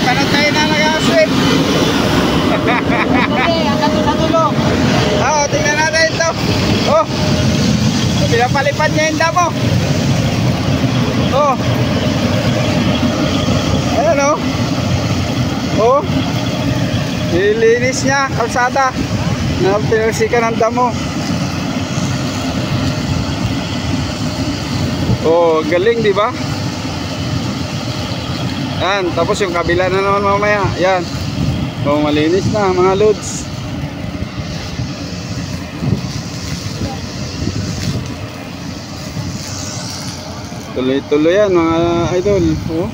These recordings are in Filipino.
panatay na nag-aswim. Hanggang doon sa dulo. Oo, tingnan natin ito. Oh, pinapalipad niya yung damo. Oh. Ayan oh. Oh. Nilinis niya, kalsada. Na pinalsikan ng damo. Oh, galing, di ba? Yan, tapos yung kabila na naman mamaya. Yan. Oh, malinis na mga loads. Tuloy-tuloy yan mga idol. Oh.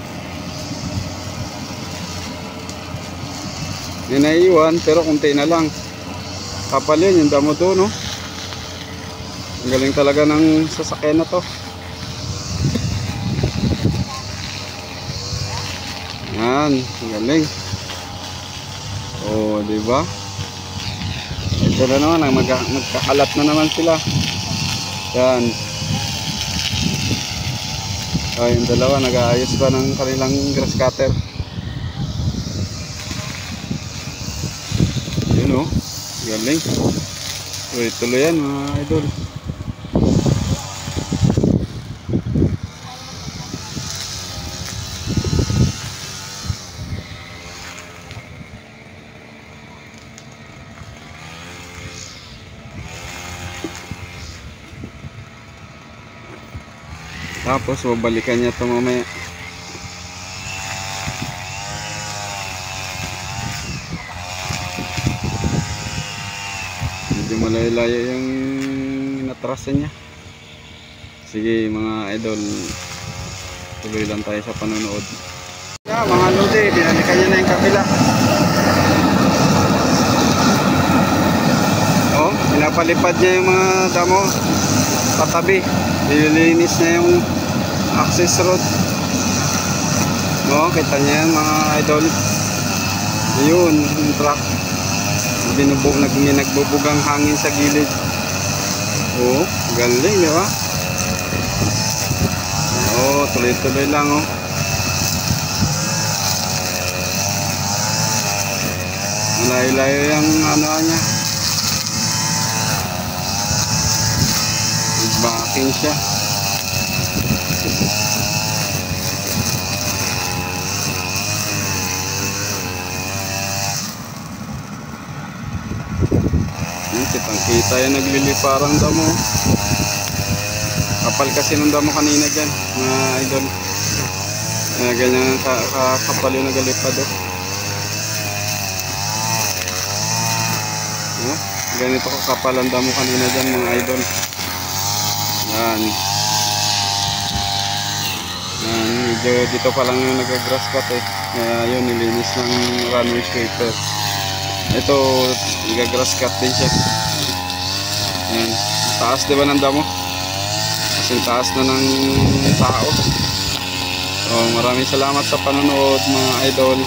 May naiwan pero kunti na lang. Kapal yun yung damo to, no? Ang galing talaga ng sasakyan na to. Yan, ang galing. Oh, di ba? Ito na naman, magkakalat na naman sila. Yan. Oh, yung dalawa nag-aayos pa ng kanilang grass cutter. Yun oh, galing. Tuloy-tuloy yan mga idol. Tapos babalikan niya ito mamaya. Medyo malayo-layo yung natrasan niya. Sige mga idol, tuloy lang tayo sa panonood. Mga lodi, binalikan niya na yung kabila. Oh, pinapalipad niya yung mga damo patabi. Nililinis na yung access road. No, kita niyo yan mga idol. Ayun, yung truck. Nagbubugang hangin sa gilid. Oh, galing, di ba? Oh, tuloy-tuloy lang, oh. Malayo-layo yung ano niya. Backing siya. Kitang-kita yung nagliliparang damo. Kapal kasi ng damo kanina dyan, mga idol. Ganyan kapal yung naglilipad. Ganito kakapal ang damo kanina dyan, mga idol. Yan. Medyo dito pa lang yung nag-grass cut eh. Kaya yun, nilinis ng runway sweeper. Ito, nag-grass cut din siya. Yan. Taas diba ng damo? Kasi taas na ng tao. So, maraming salamat sa panonood mga idol.